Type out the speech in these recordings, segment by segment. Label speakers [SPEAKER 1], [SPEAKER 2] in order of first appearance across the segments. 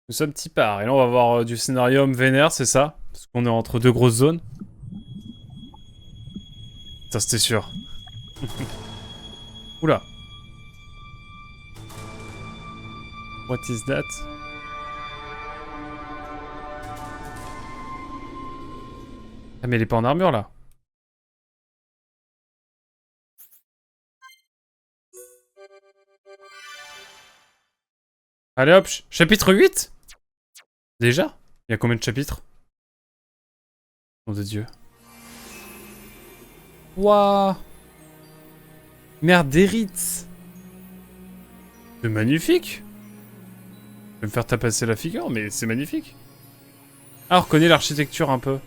[SPEAKER 1] Nous sommes petit part. Et là, on va voir du scénarium vénère, c'est ça? Parce qu'on est entre deux grosses zones. Ça, c'était sûr. Oula. What is that? Ah, mais elle est pas en armure, là. Allez hop, chapitre 8? Déjà? Il y a combien de chapitres? Nom de Dieu. Waouh! Merde d'Eritz! C'est magnifique! Je vais me faire tapasser la figure, mais c'est magnifique. Ah, on reconnaît l'architecture un peu.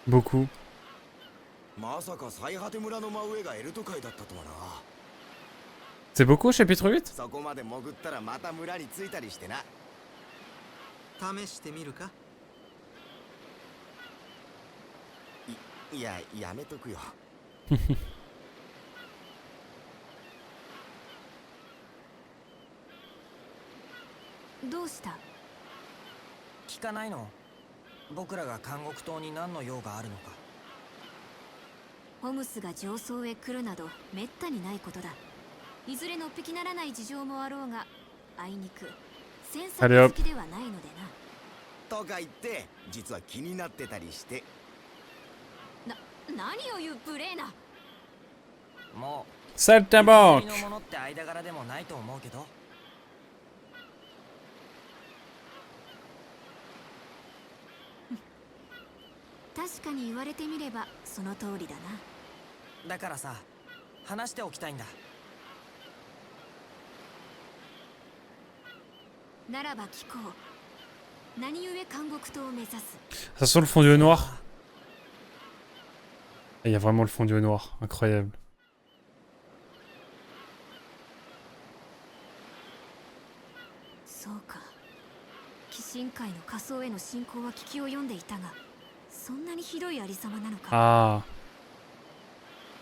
[SPEAKER 1] Beaucoup. C'est beaucoup, chapitre 8?
[SPEAKER 2] そこまで潜ったらまた村に着いたりしてな。試してみるか？いや、やめとくよ。
[SPEAKER 3] どうした？
[SPEAKER 4] 聞かないの？僕らが監獄島に何の用があるのか。
[SPEAKER 3] ホムスが上層へ来るなどめったにないことだ。いずれのっぴきならない事情もあろうが、あいにく戦争好きではないのでな。
[SPEAKER 2] とか言って実は気になってたりして。
[SPEAKER 3] 何を言う無礼な。
[SPEAKER 4] もう
[SPEAKER 1] サルタバンク。
[SPEAKER 4] のものって間柄でもないと思うけど。
[SPEAKER 3] 確かに言われてみればその通りだな。
[SPEAKER 4] だからさ、話しておきたいんだ。
[SPEAKER 3] ならば聞こう。何故監獄島を目指す？
[SPEAKER 1] Ça sent le fondu noir. Il y a vraiment le fondu noir, incroyable.
[SPEAKER 3] そうか。鬼神界の仮想への侵攻は聞き及んでいたが、そんなにひどいありさまなのか。
[SPEAKER 1] Ah.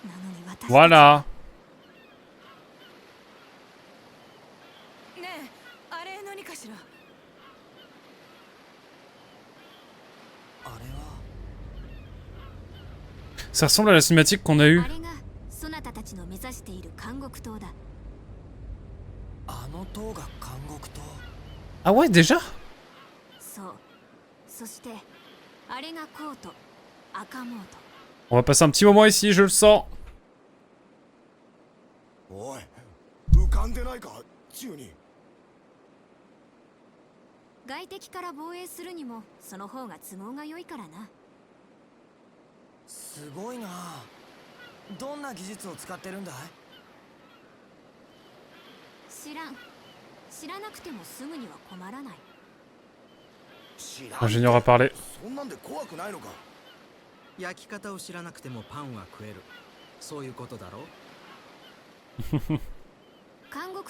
[SPEAKER 3] なのに私。
[SPEAKER 1] Voilà.
[SPEAKER 3] ねえ、あれ何かしら。
[SPEAKER 4] あれは
[SPEAKER 1] Ça ressemble à la cinématique qu'on a eue.
[SPEAKER 3] あれがそなたたちの目指している監獄島だ。
[SPEAKER 4] あの塔が監獄島。
[SPEAKER 1] Ah ouais, déjà?
[SPEAKER 3] そう。そしてあれがコート、赤モート。
[SPEAKER 1] On va passer un petit moment ici, je le sens.
[SPEAKER 2] おい、浮かんでないか、宙に。
[SPEAKER 3] 外敵から防衛するにもその方が都合が良いからな。
[SPEAKER 4] すごいな。どんな技術を使ってるんだい？
[SPEAKER 3] 知らなくてもすぐには困らない。
[SPEAKER 1] L'ingénieur a parlé.
[SPEAKER 2] そんなんで怖くないのか。
[SPEAKER 5] 焼き方を知らなくてもパンは食える。そういうことだろう。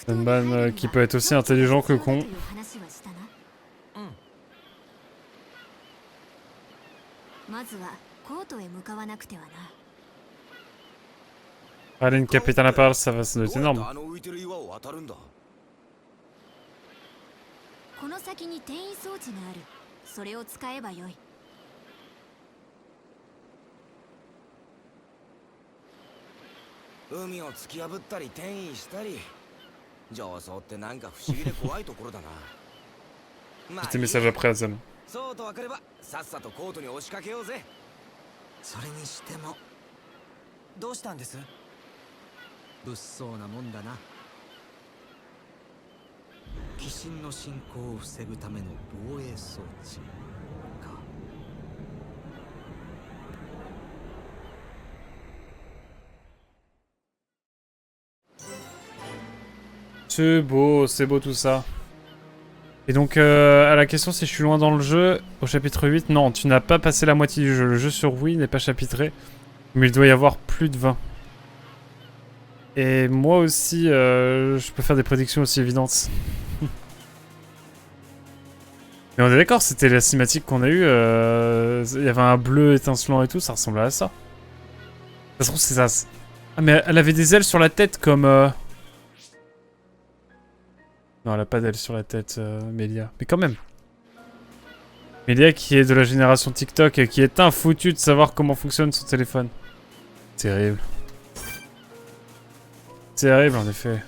[SPEAKER 1] Un man qui peut être aussi intelligent que con.
[SPEAKER 3] まずはコートへ向かわなくてはな。
[SPEAKER 1] Allez, une capitaine à parler, ça va, ça doit être énorme.
[SPEAKER 2] あの浮いてる岩を渡るんだ。
[SPEAKER 3] この先に転移装置がある。それを使えばよい。
[SPEAKER 2] 海を突き破ったり転移したり、上層ってなんか不思議で怖いところだな。まあ
[SPEAKER 1] Petit message après, Azam.
[SPEAKER 2] そうと分かればさっさとコートに押しかけようぜ。
[SPEAKER 5] それにしても
[SPEAKER 4] どうしたんです？
[SPEAKER 5] 物騒なもんだな。鬼神の侵攻を防ぐための防衛装置か。
[SPEAKER 1] C'est beau tout ça. Et donc, à la question si je suis loin dans le jeu, au chapitre 8, non, tu n'as pas passé la moitié du jeu. Le jeu sur Wii n'est pas chapitré, mais il doit y avoir plus de 20. Et moi aussi, je peux faire des prédictions aussi évidentes. Mais on est d'accord, c'était la cinématique qu'on a eue. Il y avait un bleu étincelant et tout, ça ressemblait à ça. Ça se trouve, c'est ça. Ah, mais elle avait des ailes sur la tête comme... Non, elle a pas d'aile sur la tête, Mélia. Mais quand même. Mélia qui est de la génération TikTok et qui est infoutu de savoir comment fonctionne son téléphone. Terrible. Terrible, en effet.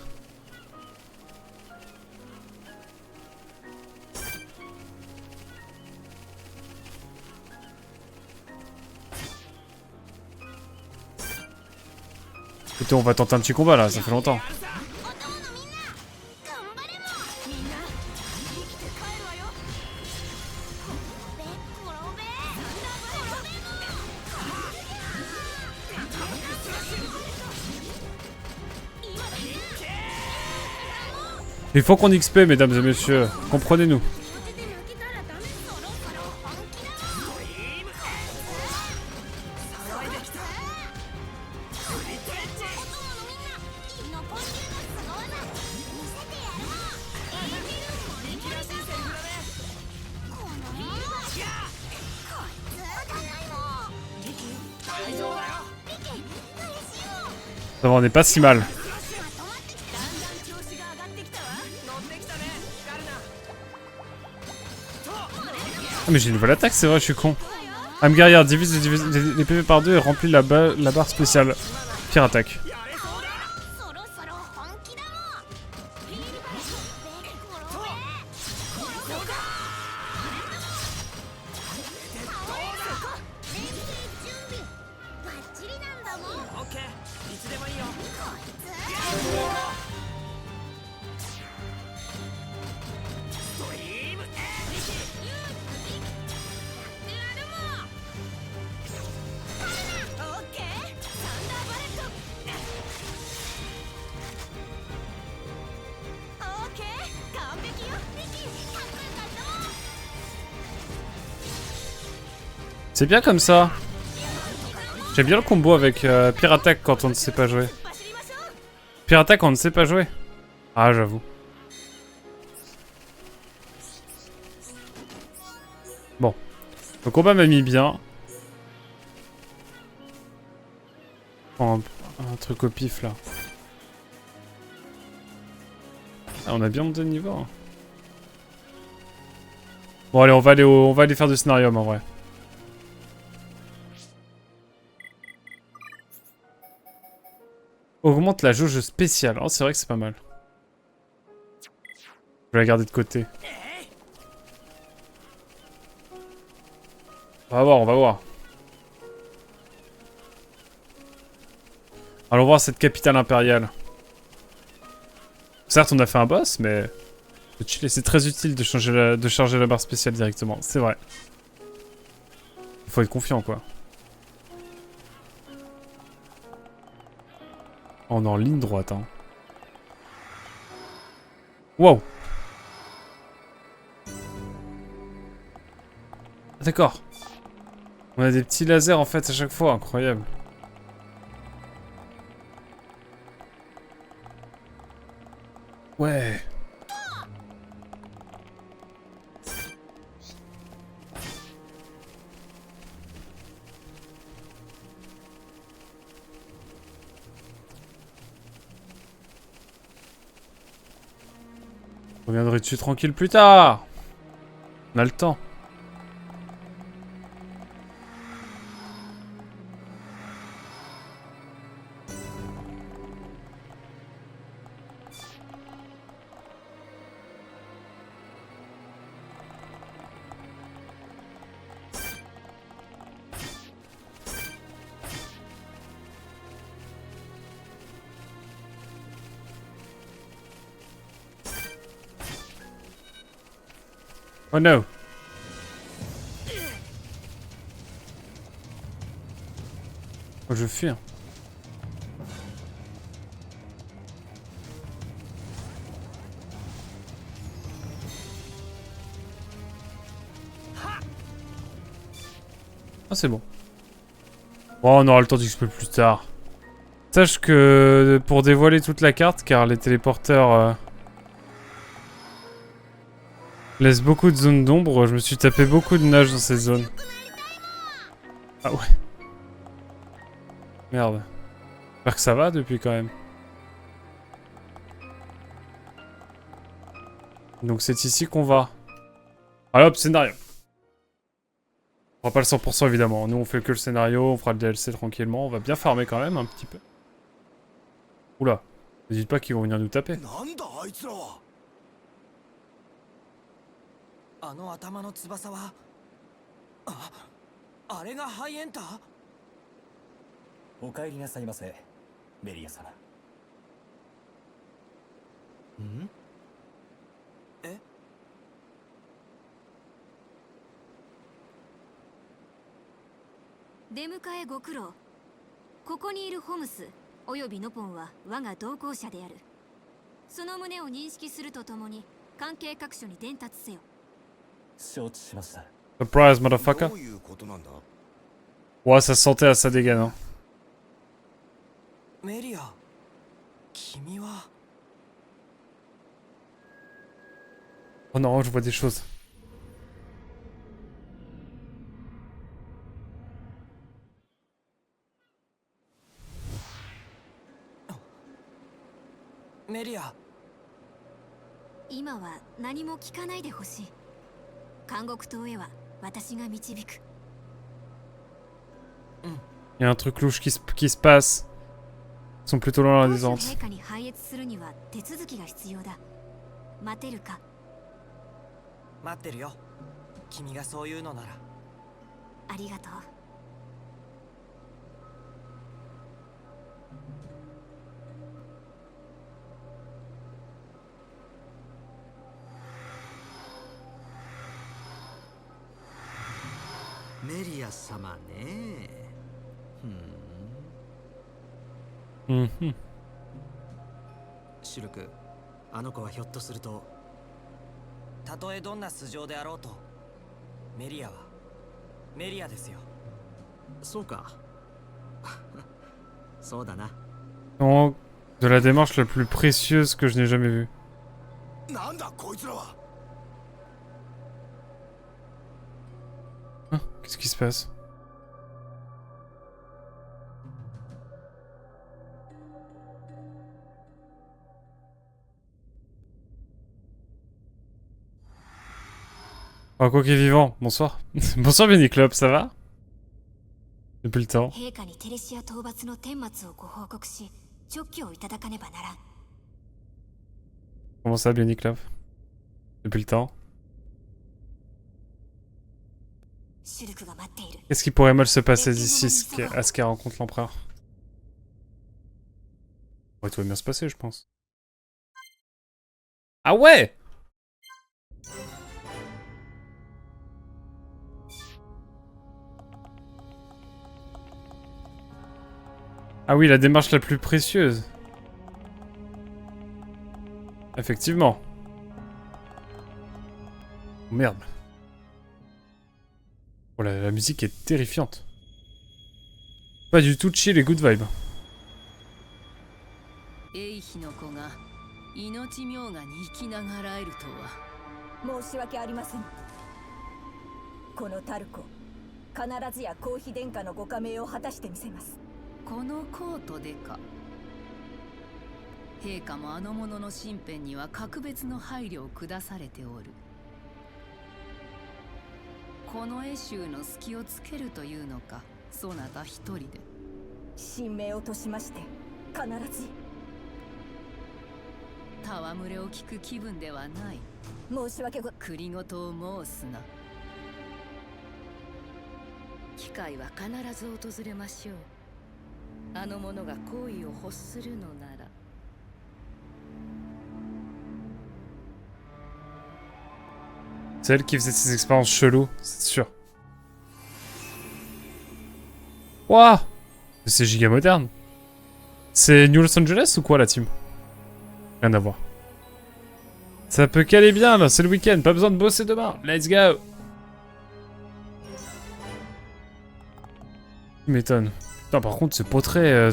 [SPEAKER 1] Écoutez, on va tenter un petit combat là, ça fait longtemps. Il faut qu'on XP, mesdames et messieurs. Comprenez-nous. Ça va, on n'est pas si mal. Ah mais j'ai une nouvelle attaque, c'est vrai, je suis con. Âme guerrière divise les PV par 2 et remplit la barre spéciale. Pire attaque. C'est bien comme ça. J'aime bien le combo avec Pire Attaque quand on ne sait pas jouer. Pire Attaque quand on ne sait pas jouer. Ah, j'avoue. Bon. Le combat m'a mis bien. Oh, un truc au pif là. Ah, on a bien monté de niveau. Hein. Bon allez, on va aller faire du scénarium en vrai. Augmente la jauge spéciale. Oh, c'est vrai que c'est pas mal. Je vais la garder de côté. On va voir, on va voir. Allons voir cette capitale impériale. Certes, on a fait un boss, mais... c'est très utile de charger la barre spéciale directement. C'est vrai. Il faut être confiant, quoi. On est en ligne droite, hein. Wow. D'accord. On a des petits lasers, en fait, à chaque fois. Incroyable. Ouais. Je reviendrai dessus tranquille plus tard. On a le temps. Oh no. Oh, je fuis. Hein. Ah, c'est bon. Bon, on aura le temps d'XP plus tard. Sache que pour dévoiler toute la carte, car les téléporteurs laissent beaucoup de zones d'ombre, je me suis tapé beaucoup de nages dans ces zones. Ah ouais. Merde. J'espère que ça va depuis quand même. Donc c'est ici qu'on va. Allez hop, scénario. On fera pas le 100% évidemment. Nous on fait que le scénario, on fera le DLC tranquillement. On va bien farmer quand même un petit peu. Oula. Ne dites pas qu'ils vont venir nous taper.
[SPEAKER 2] なんだあいつらは。
[SPEAKER 4] あの頭の翼はあれがハイエンター。
[SPEAKER 6] お帰りなさいませ、メリア様。
[SPEAKER 5] ん？
[SPEAKER 3] 出迎えご苦労。ここにいるホムスおよびノポンは我が同行者である。その旨を認識するとともに関係各所に伝達せよ。
[SPEAKER 6] 承知しました。
[SPEAKER 1] Surprise, motherfucker.
[SPEAKER 2] どういうことなんだ。
[SPEAKER 1] Ouais, ça se sentait à sa dégaine. Hein.
[SPEAKER 4] メリア、君は。
[SPEAKER 1] Oh non, je vois des choses.
[SPEAKER 4] メリア。
[SPEAKER 3] 今は何も聞かないでほしい。監獄島へは私が導く。
[SPEAKER 1] Il y a un truc louche qui se passe. Ils sont plutôt loin dans la
[SPEAKER 3] 当初
[SPEAKER 1] descente.
[SPEAKER 3] 陛下に拝謁するには手続きが必要だ。待てるか。
[SPEAKER 4] 待ってるよ。君がそう言うのなら。
[SPEAKER 3] ありがとう。
[SPEAKER 5] メリア様ね。
[SPEAKER 1] Mhm.
[SPEAKER 5] シルク、あの子はひょっとすると。
[SPEAKER 4] たとえどんな素性であろうと、メリアはメリアですよ。
[SPEAKER 5] そうか。そうだな。
[SPEAKER 1] Donc, de la démarche la plus précieuse que je n'ai jamais vue.
[SPEAKER 2] なんだこいつらは。
[SPEAKER 1] Hein, qu'est-ce qui se passe? Oh, quoi qu'il est vivant, bonsoir. Bonsoir Beniclop, ça va? Depuis le temps.
[SPEAKER 3] 陛下にテレシア討伐の顛末をご報告し、勅許をいただかねばならん。
[SPEAKER 1] Comment ça Beniclop? Depuis le temps.
[SPEAKER 3] シュルクが待っている。
[SPEAKER 1] Qu'est-ce qui pourrait mal se passer d'ici à ce qu'elle rencontre l'empereur? Ouais, tout va bien se passer, je pense. Ah ouais! Ah oui, la démarche la plus précieuse. Effectivement. Oh, merde. Oh la musique est terrifiante. Pas du tout chill et good vibe.
[SPEAKER 7] エイヒの子が命名画に生きながらえるとは。
[SPEAKER 8] 申し訳ありません。このタルコ、必ずや皇妃殿下のご加盟を果たしてみせます。
[SPEAKER 7] このコートでか。陛下もあの者の身辺には格別の配慮を下されておる。この絵集の隙をつけるというのか、そなた一人で。
[SPEAKER 8] 神明をとしまして必ず。
[SPEAKER 7] 戯れを聞く気分ではない。
[SPEAKER 8] 申し訳ご。
[SPEAKER 7] 栗ごとを申すな。機会は必ず訪れましょう。あの者が好意を欲するのなら。
[SPEAKER 1] C'est elle qui faisait ces expériences cheloues, c'est sûr. Wouah! C'est giga moderne. C'est New Los Angeles ou quoi la team? Rien à voir. Ça peut caler bien là, c'est le week-end, pas besoin de bosser demain. Let's go! Tu m'étonnes. Putain, par contre, c'est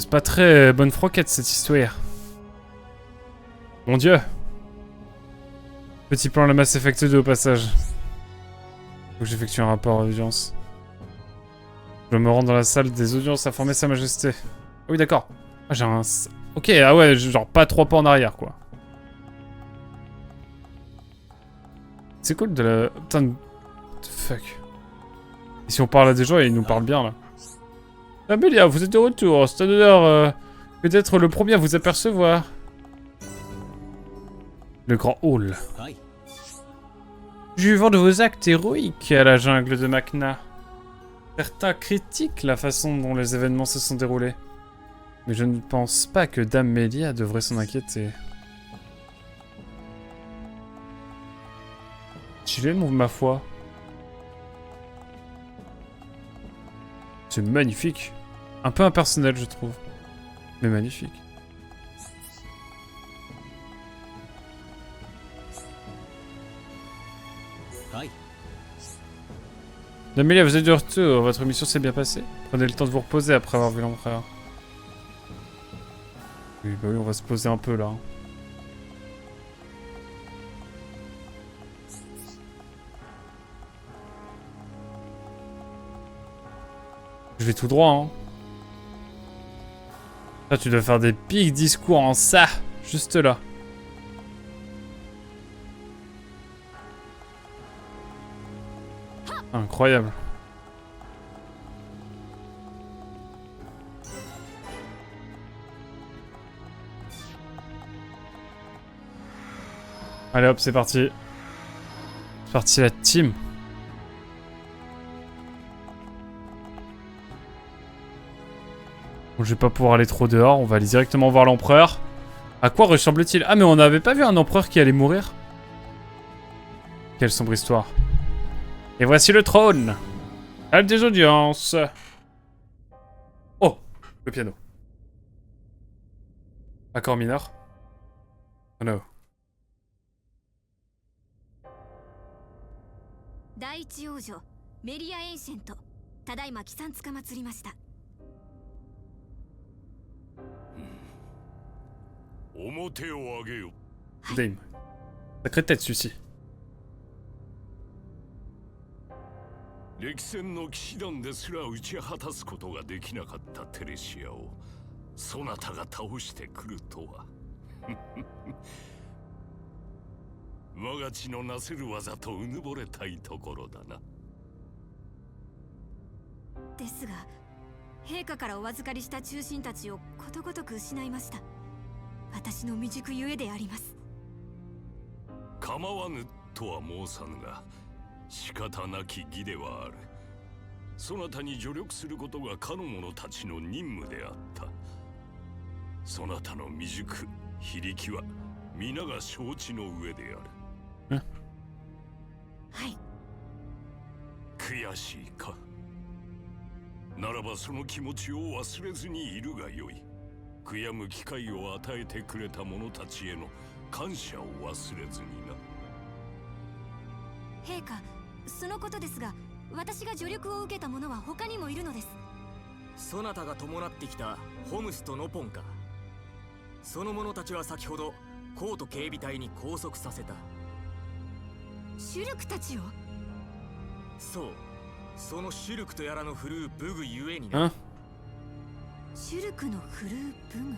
[SPEAKER 1] pas très bonne froquette cette histoire. Mon dieu! Petit plan la Mass Effect 2 au passage. Faut que j'effectue un rapport à audience. Je me rends dans la salle des audiences informer Sa Majesté. Ah oui, d'accord. Ah, j'ai un... Ok, ah ouais, genre pas 3 pas en arrière, quoi. C'est cool de la... Putain, fuck. Et si on parle à des gens, ils nous parlent bien, là. Amélia, vous êtes de retour. C'est un honneur peut-être le premier à vous apercevoir. Le grand hall.
[SPEAKER 6] はい。
[SPEAKER 1] Jugant de vos actes héroïques à la jungle de Macna. Certains critiquent la façon dont les événements se sont déroulés. Mais je ne pense pas que Dame Mélia devrait s'en inquiéter. Stylé, ma foi. C'est magnifique. Un peu impersonnel, je trouve. Mais magnifique.
[SPEAKER 6] はい。
[SPEAKER 1] Dame Mélia, vous êtes de retour. Votre mission s'est bien passée. Prenez le temps de vous reposer après avoir vu l'empereur. Oui, bah oui, on va se poser un peu là. Je vais tout droit, hein. Là, tu dois faire des pics discours en ça, juste là. Incroyable. Allez hop, c'est parti. C'est parti la team. Bon, je vais pas pouvoir aller trop dehors, on va aller directement voir l'empereur. À quoi ressemble-t-il? Ah mais on n'avait pas vu un empereur qui allait mourir? Quelle sombre histoire. Et voici le trône. Salle des audiences. Oh, le piano. Accord mineur. Oh no.
[SPEAKER 3] 第一王女メリア・エンシェント、ただいま帰参つかまつりました。
[SPEAKER 9] 表を上げよ。
[SPEAKER 1] Dame. Sacrée tête celui-ci.
[SPEAKER 9] 歴戦の騎士団ですら打ち果たすことができなかったテレシアをそなたが倒してくるとは。我が血のなせる技とうぬぼれたいところだな。
[SPEAKER 3] ですが、陛下からお預かりした忠臣たちをことごとく失いました。私の未熟ゆえであります。
[SPEAKER 9] 構わぬとは申さぬが、仕方なき義ではある。そなたに助力することがかの者たちの任務であった。そなたの未熟、非力は皆が承知の上である。
[SPEAKER 3] はい。
[SPEAKER 9] 悔しいか。ならばその気持ちを忘れずにいるがよい。悔やむ機会を与えてくれた者たちへの感謝を忘れずにな。
[SPEAKER 3] 陛下、そのことですが、私が助力を受けた者は他にもいるのです。
[SPEAKER 4] そなたが伴ってきたホムスとノポンか。その者たちは先ほどコート警備隊に拘束させた。
[SPEAKER 3] シュルクたちを？
[SPEAKER 4] そう、そのシュルクとやらの振るう武具ゆえにな。
[SPEAKER 3] シュルクの振るう武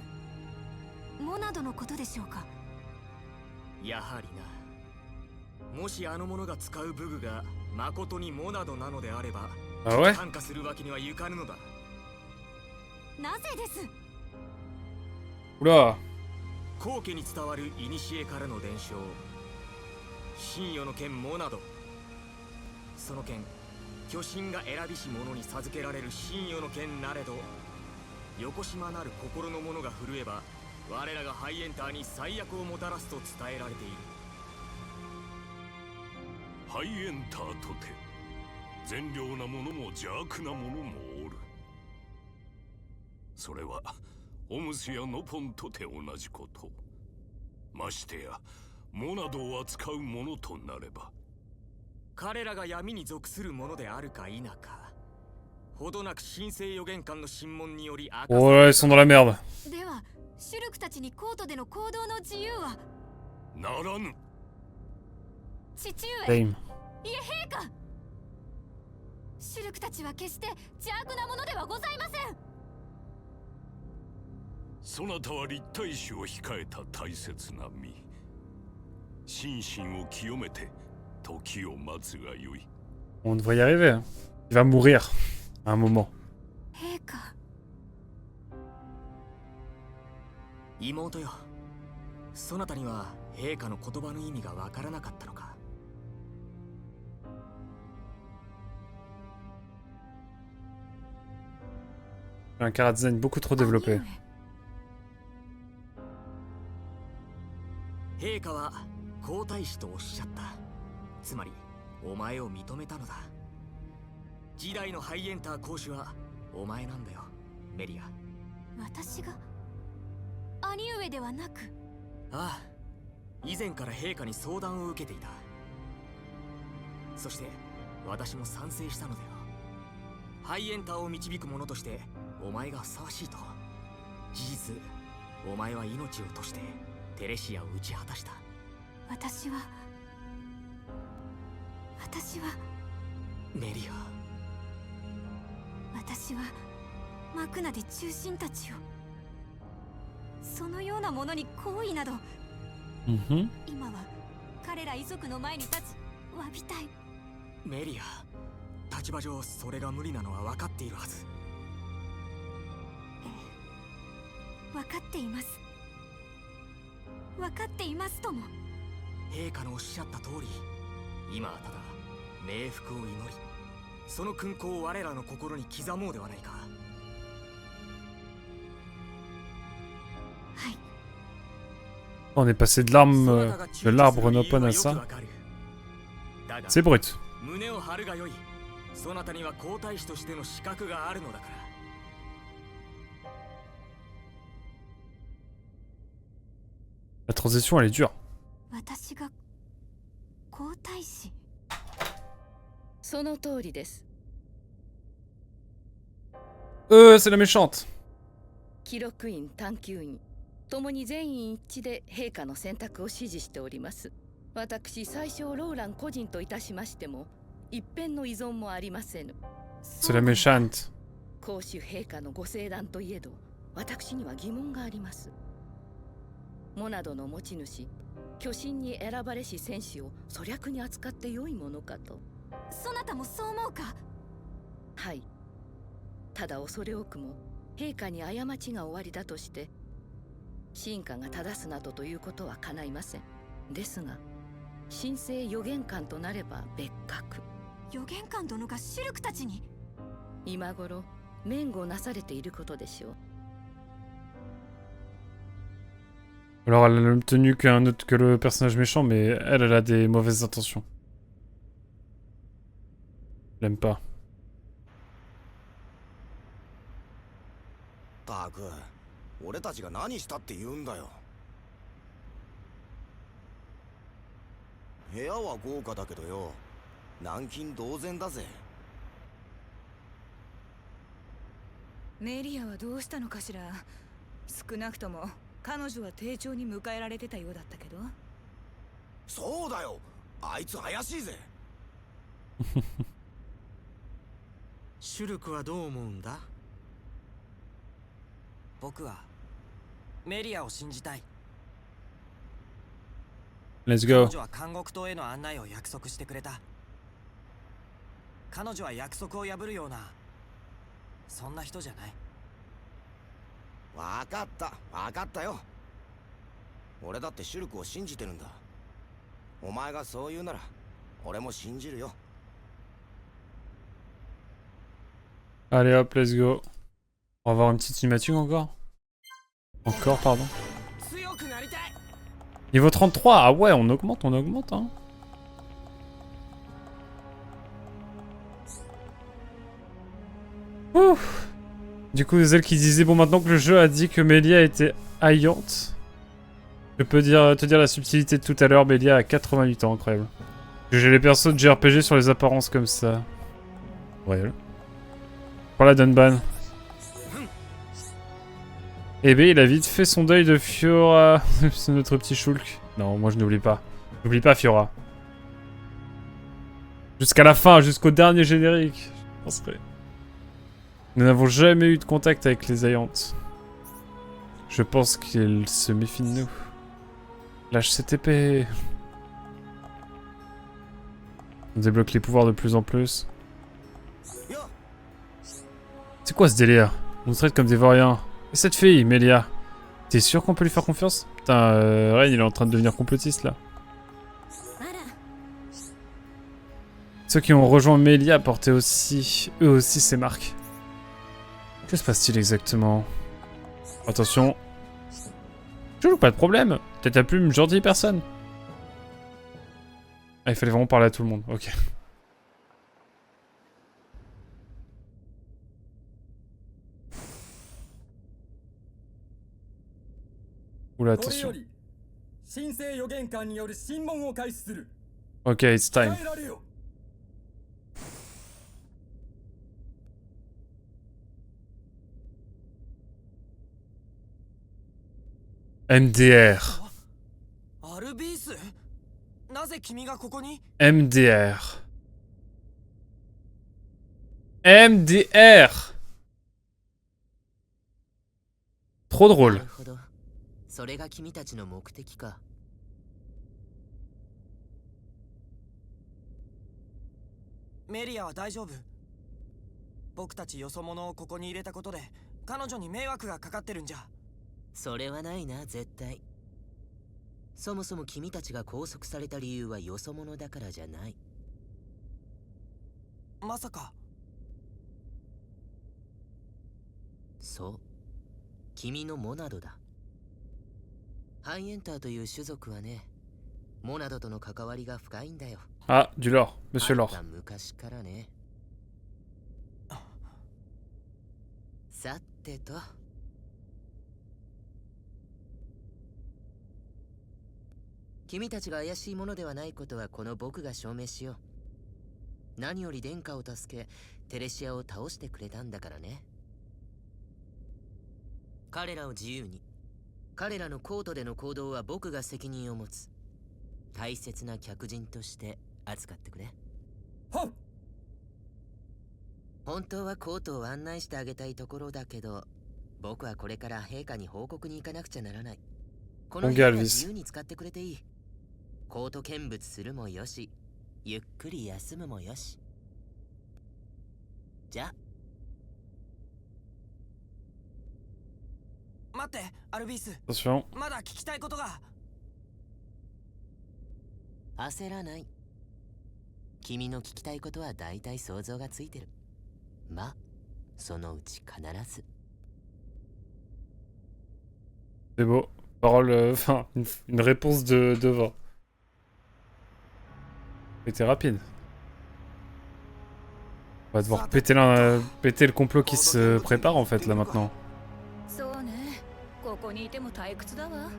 [SPEAKER 3] 具？モナドのことでしょうか？
[SPEAKER 4] やはりな。もしあの者が使う武具が誠にモナドなのであれば、参加するわけにはいかぬのだ。
[SPEAKER 3] なぜです？
[SPEAKER 1] うわ。
[SPEAKER 4] 後家に伝わる古からの伝承、神与の剣モナド。その剣、巨神が選びし者に授けられる神与の剣なれど、横島なる心の者が震えば、我らがハイエンターに最悪をもたらすと伝えられている。
[SPEAKER 9] ハイエンターとて善良な者も邪悪な者もおる。それはホムスやノポンとて同じこと。ましてやモナドを扱う者となれば、
[SPEAKER 4] 彼らが闇に属する者であるか否か、ほどなく神聖予言官の審問により明かされた。
[SPEAKER 1] Oh là, ils sont dans la merde.
[SPEAKER 3] では、シュルクたちにコートでの行動の自由は？
[SPEAKER 9] ならぬ。
[SPEAKER 3] 父上。
[SPEAKER 1] Dame.
[SPEAKER 3] いえ、陛下。シュルクたちは決して邪悪なものではございません。
[SPEAKER 9] そなたは立体師を控えた大切な身。心身を清めて時を待つがよい。
[SPEAKER 1] On devrait y arriver. Hein. Il va mourir à un moment.
[SPEAKER 3] 陛下。
[SPEAKER 4] 妹よ、そなたには陛下の言葉の意味がわからなかったのか。
[SPEAKER 1] Un Karatzen beaucoup trop développé.
[SPEAKER 4] 陛下は皇太子とおっしゃった。つまりお前を認めたのだ。時代のハイエンター講師はお前なんだよ、メリア。
[SPEAKER 3] 私が兄上ではなく。
[SPEAKER 4] ああ、以前から陛下に相談を受けていた。そして私も賛成したのだよ。ハイエンターを導く者としてお前がふさわしいと。事実、お前は命を賭してテレシアを打ち果たした。
[SPEAKER 3] 私は
[SPEAKER 4] メリア。
[SPEAKER 3] 私はマクナで中心たちを、そのようなものに好意など。
[SPEAKER 1] Mhm.
[SPEAKER 3] 今は彼ら遺族の前に立ち詫びたい。
[SPEAKER 4] メリア、立場上それが無理なのは分かっているはず。
[SPEAKER 3] 分かっています。分かっていますとも。
[SPEAKER 4] 陛下のおっしゃった通り、今はただ冥福を祈り、その勲功を我らの心に刻もうではないか。
[SPEAKER 3] はい。
[SPEAKER 1] On est passé de l'arbre Nopon à ça. C'est brut.
[SPEAKER 4] 胸を張るがよい。そなたには皇太子としての資格があるのだから。
[SPEAKER 1] La transition elle est dure.
[SPEAKER 3] 私が皇太子。
[SPEAKER 7] その通りです。
[SPEAKER 1] C'est la méchante.
[SPEAKER 7] 記録員、探求員ともに全員一致で陛下の選択を支持しております。私最小ローラン個人といたしましても一辺の依存もありませぬ。
[SPEAKER 1] C'est la méchante.
[SPEAKER 7] 公主陛下のご聖断といえど私には疑問があります。モナドの持ち主、巨神に選ばれし戦士を粗略に扱って良いものかと。
[SPEAKER 3] そなたもそう思うか。
[SPEAKER 7] はい。ただ恐れ多くも陛下に過ちがおありだとして臣下が正すなどということは叶いません。ですが神聖預言官となれば別格。
[SPEAKER 3] 預言官殿がシルクたちに。
[SPEAKER 7] 今頃免護なされていることでしょう。
[SPEAKER 1] Alors elle a le même tenue que le personnage méchant, mais elle a des mauvaises intentions. Je l'aime pas.
[SPEAKER 2] たく、俺たちが何したって言うんだよ。部屋は豪華だけどよ、軟禁同然だぜ。
[SPEAKER 10] メリアはどうしたのかしら。少なくとも彼女は丁重に迎えられてたようだったけど。
[SPEAKER 2] そうだよ、あいつ怪しいぜ。
[SPEAKER 5] シュルクはどう思うんだ？
[SPEAKER 6] 僕はメリアを信じたい。
[SPEAKER 1] Let's
[SPEAKER 6] 彼
[SPEAKER 1] go.
[SPEAKER 6] 女は監獄島への案内を約束してくれた。彼女は約束を破るようなそんな人じゃない。
[SPEAKER 2] わかったわかったよ。俺だってシュルクを信じてるんだ。お前がそう言うなら俺も信じるよ。
[SPEAKER 1] Allez hop, let's go. On va avoir une petite cinématique encore. Encore, pardon. Niveau 33, ah ouais, on augmente, hein. Ouf. Du coup, Zell qui disait, bon, maintenant que le jeu a dit que Melia était haillante, je peux te dire la subtilité de tout à l'heure, Melia a 88 ans, incroyable. J'ai les persos de JRPG sur les apparences comme ça. Royal. Voilà Dunban. Eh ben, il a vite fait son deuil de Fiora. C'est notre petit Shulk. Non, moi je n'oublie pas. N'oublie pas Fiora. Jusqu'à la fin, jusqu'au dernier générique. Je penserais. Nous n'avons jamais eu de contact avec les Ayantes. Je pense qu'ils se méfient de nous. Lâche cette épée. On débloque les pouvoirs de plus en plus. C'est quoi ce délire? On nous traite comme des vauriens. Et cette fille, Melia? T'es sûr qu'on peut lui faire confiance? Putain, Rain, il est en train de devenir complotiste, là. Ceux qui ont rejoint Melia portaient aussi, eux aussi, ces marques. Que se passe-t-il exactement? Attention. Je joue pas de problème. T'es ta plume, gentille personne. Ah, il fallait vraiment parler à tout le monde. Ok. Oula, attention. Ok, it's time. MDR.
[SPEAKER 6] アルビース、なぜ君がここに？
[SPEAKER 1] MDR. MDR. Trop drôle.
[SPEAKER 11] それが君たちの目的か。
[SPEAKER 6] メリアは大丈夫？僕たちよそ者をここに入れたことで彼女に迷惑がかかってるんじゃ。
[SPEAKER 11] それはないな、絶対。そもそも君たちが拘束された理由はよそ者だからじゃない。
[SPEAKER 6] まさか。
[SPEAKER 11] そう。君のモナドだ。ハイエンターという種族はね、モナドとの関わりが深いんだよ。
[SPEAKER 1] Ah, du lore, monsieur lore.
[SPEAKER 11] 昔からね。さてと。君たちが怪しいものではないことはこの僕が証明しよう。何より殿下を助け、テレシアを倒してくれたんだからね。彼らを自由に。彼らのコートでの行動は僕が責任を持つ。大切な客人として扱ってくれ。
[SPEAKER 6] はっ。
[SPEAKER 11] 本当はコートを案内してあげたいところだけど、僕はこれから陛下に報告に行かなくちゃならない。この部屋は自由に使ってくれていい。コート見物するもよし、ゆっくり休むもよし。じゃあ。
[SPEAKER 6] 待って、アルビース。まだ聞きたいことが。
[SPEAKER 11] 焦らない。君の聞きたいことは大体想像がついてる。まあ、そのうち必ず。
[SPEAKER 1] C'est beau. Parole, enfin, une réponse de vin. C'était rapide. On va devoir péter le complot qui se prépare en fait là maintenant.
[SPEAKER 10] そうね、ここにいても退屈だわ。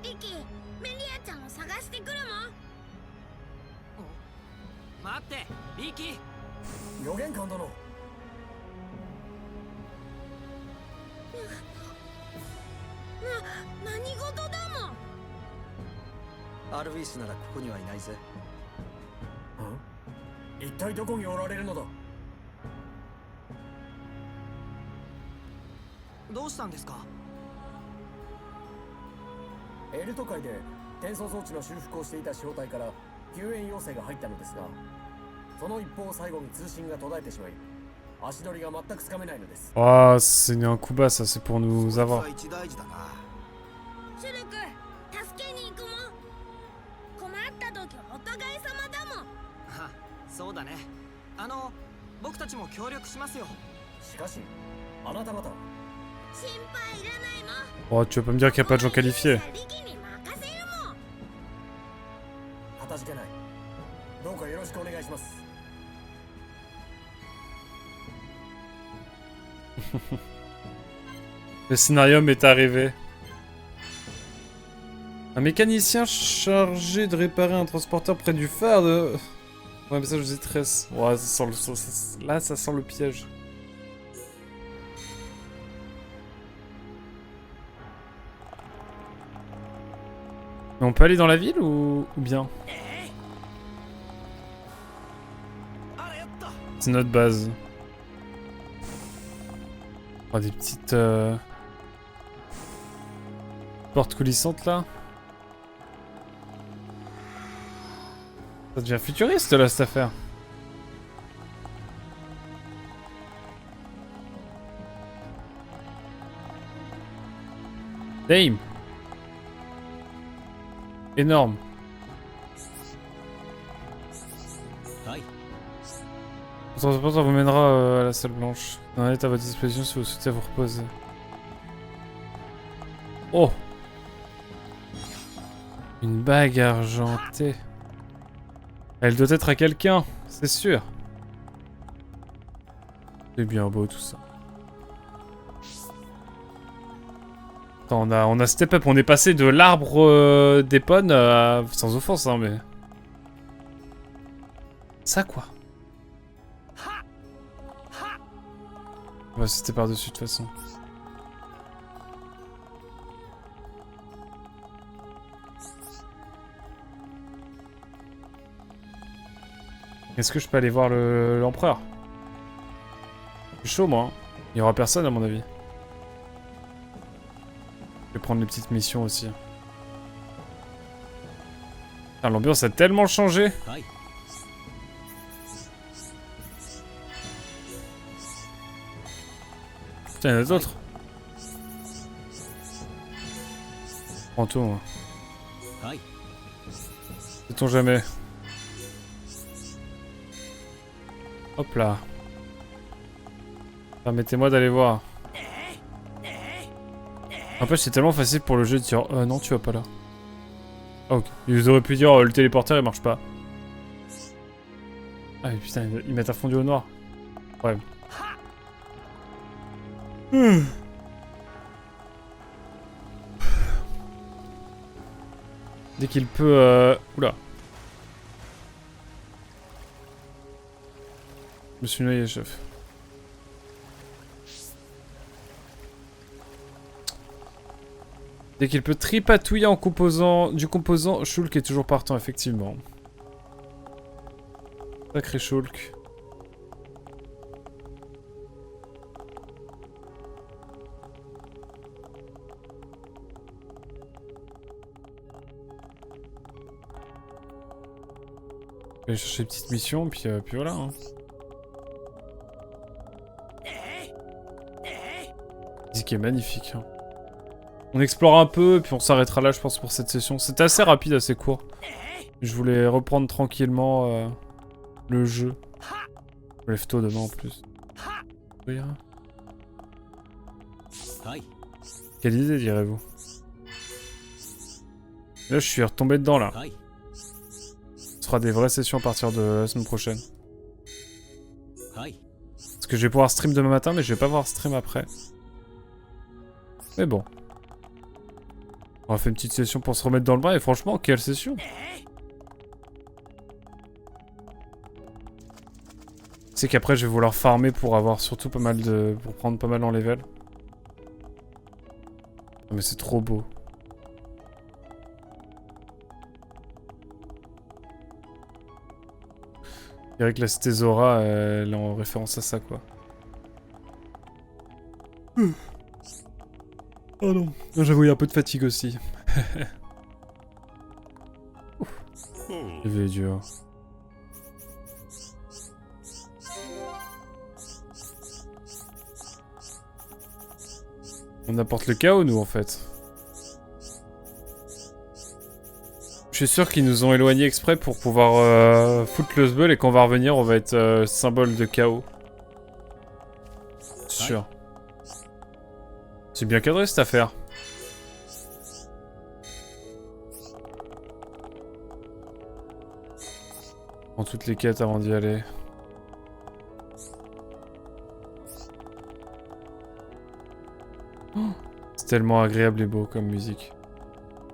[SPEAKER 3] リキ、メリアちゃんを探してくるもん。
[SPEAKER 6] 待って、リキ。
[SPEAKER 2] 予言官殿。
[SPEAKER 3] 何事だもん。
[SPEAKER 5] アルビースならここにはいないぜ。
[SPEAKER 2] 一体どこにおられるのだ。
[SPEAKER 6] どうしたんですか？
[SPEAKER 2] エルト海で転送装置の修復をしていた小隊から救援要請が入ったのですが、その一報を最後に通信が途絶えてしまい、足取りが全くつかめないのです。
[SPEAKER 1] Ah, c'est un coup bas, ça, c'est pour nous avoir.
[SPEAKER 2] 一大事だな。
[SPEAKER 3] シュルク、助けに行くもん。困った時はお互い様だもん。
[SPEAKER 6] は、そうだね。僕たちも協力しますよ。
[SPEAKER 2] しかし、あなた方は。
[SPEAKER 3] 心配いらないもん。
[SPEAKER 1] Oh, tu vas pas me dire qu'il n'y a pas de gens qualifiés.
[SPEAKER 2] かたじけない。どうかよろしくお願いします。
[SPEAKER 1] Le scénarium est arrivé. Un mécanicien chargé de réparer un transporteur près du phare de... Ouais, mais ça, je vous détresse. Ouais, ça sent là, ça sent le piège. Mais on peut aller dans la ville ou bien? C'est notre base. Oh, des petites portes coulissantes là. Ça devient futuriste là cette affaire. Damn. Énorme. Le transporteur vous mènera à la salle blanche. On est à votre disposition si vous souhaitez vous reposer. Oh! Une bague argentée. Elle doit être à quelqu'un, c'est sûr. C'est bien beau tout ça. Attends, on a step up, on est passé de l'arbre d'Épone à... Sans offense, hein, mais... Ça quoi? On va sauter par-dessus de toute façon. Est-ce que je peux aller voir l'empereur? Je suis chaud moi, hein. Il y aura personne à mon avis. Je vais prendre les petites missions aussi. Ah, l'ambiance a tellement changé. Putain, il y en a d'autres. Prends tout, moi. Sait-on jamais. Hop là. Permettez-moi d'aller voir. Après, c'est tellement facile pour le jeu de dire non, tu vas pas là. Ah, ok. Ils auraient pu dire le téléporteur il marche pas. Ah, mais putain, ils mettent à fond au noir. Ouais. Dès qu'il peut. Oula. Je me suis noyé, chef. Dès qu'il peut tripatouiller en composant du composant, Shulk est toujours partant, effectivement. Sacré Shulk. Je vais chercher une petite mission, puis voilà. Hein. Musique est magnifique. Hein. On explore un peu, puis on s'arrêtera là, je pense, pour cette session. C'était assez rapide, assez court. Je voulais reprendre tranquillement le jeu. Je me lève tôt demain en plus. Oui, hein. Quelle idée, direz-vous? Là, je suis retombé dedans, là. Ce sera des vraies sessions à partir de la semaine prochaine. Parce que je vais pouvoir stream demain matin, mais je vais pas pouvoir stream après. Mais bon. On va faire une petite session pour se remettre dans le bain, et franchement, quelle session! C'est qu'après, je vais vouloir farmer pour avoir surtout pas mal de... pour prendre pas mal en level. Oh, mais c'est trop beau. Je dirais que la cité Zora, elle est en référence à ça, quoi. Oh non. J'avoue, il y a un peu de fatigue aussi. Je vais dur. On apporte le chaos, nous, en fait. Je suis sûr qu'ils nous ont éloignés exprès pour pouvoir foutre le sbeul et quand on va revenir, on va être symbole de chaos. Sûr. C'est bien cadré cette affaire. Prends toutes les quêtes avant d'y aller. Oh, c'est tellement agréable et beau comme musique.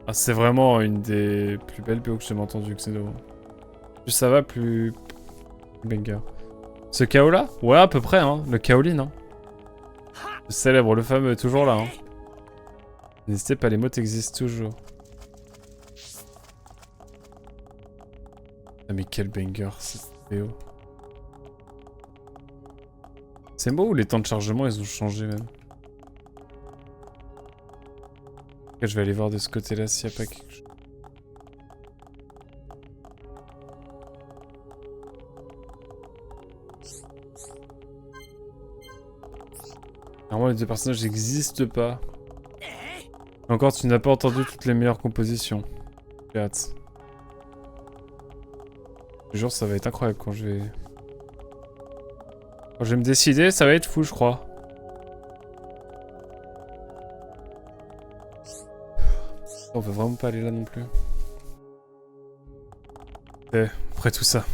[SPEAKER 1] Ah, c'est vraiment une des plus belles BO que j'ai jamais entendues, Xeno. Plus ça va, plus... banger. Ce chaos là? Ouais, à peu près, hein. Le Kaolin, hein. Le célèbre, le fameux, toujours là, hein. N'hésitez pas, les mots existent toujours. Ah mais quel banger, cette BO. C'est beau ou les temps de chargement, ils ont changé même? Je vais aller voir de ce côté-là s'il n'y a pas quelque chose. Apparemment, les deux personnages n'existent pas. Et encore, tu n'as pas entendu toutes les meilleures compositions. J'ai hâte. Je jure, ça va être incroyable quand je vais... Quand je vais me décider, ça va être fou, je crois. On veut vraiment pas aller là non plus. Et après tout ça.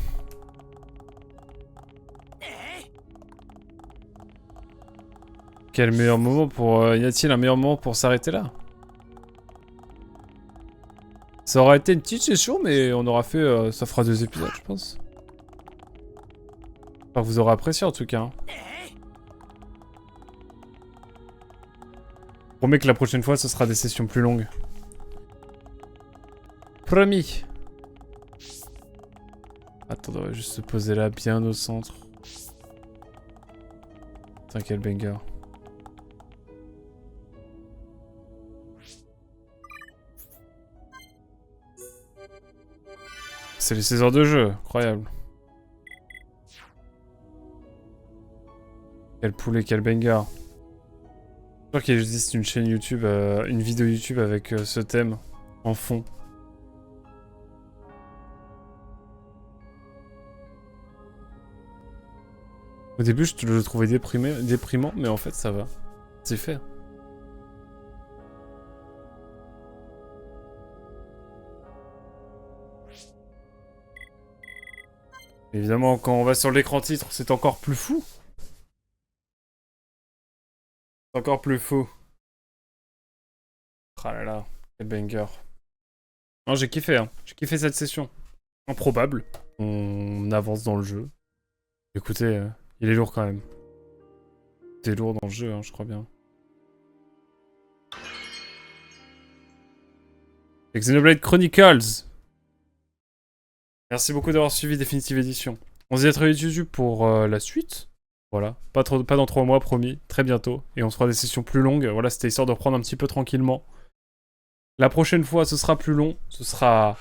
[SPEAKER 1] Quel meilleur moment pour... y a-t-il un meilleur moment pour s'arrêter là? Ça aura été une petite session, mais on aura fait... ça fera 2 épisodes, je pense. Enfin, vous aurez apprécié en tout cas. Hein. Je promets que la prochaine fois, ce sera des sessions plus longues. Promis. Attends, on va juste se poser là, bien au centre. Putain, quel banger. C'est les 16 heures de jeu, incroyable. Quel poulet, quel banger. Je suis sûr qu'il existe une chaîne YouTube, une vidéo YouTube avec ce thème en fond. Au début, je le trouvais déprimant, mais en fait, ça va. C'est fait. Évidemment, quand on va sur l'écran titre, c'est encore plus fou. C'est encore plus fou. Ah là là, quel banger. Non, j'ai kiffé, hein. J'ai kiffé cette session. Improbable. On avance dans le jeu. Écoutez, il est lourd quand même. C'est lourd dans le jeu, hein, je crois bien. Xenoblade Chronicles. Merci beaucoup d'avoir suivi Definitive Edition. On se dit à très vite YouTube pour la suite. Voilà, pas dans 3 mois, promis, très bientôt. Et on se fera des sessions plus longues. Voilà, c'était histoire de reprendre un petit peu tranquillement. La prochaine fois, ce sera plus long. Ce sera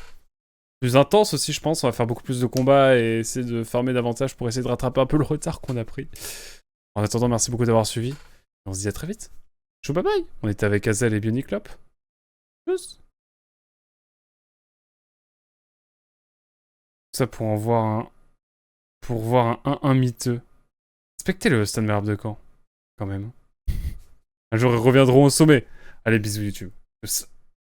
[SPEAKER 1] plus intense aussi, je pense. On va faire beaucoup plus de combats et essayer de farmer davantage pour essayer de rattraper un peu le retard qu'on a pris. En attendant, merci beaucoup d'avoir suivi. On se dit à très vite. Ciao, bye bye. On était avec Azel et Bioniclop. Tchuss. Ça pour voir un 1-1 miteux. Respectez le Stade Malherbe de Caen, quand même. Un jour, ils reviendront au sommet. Allez, bisous YouTube. Tchuss.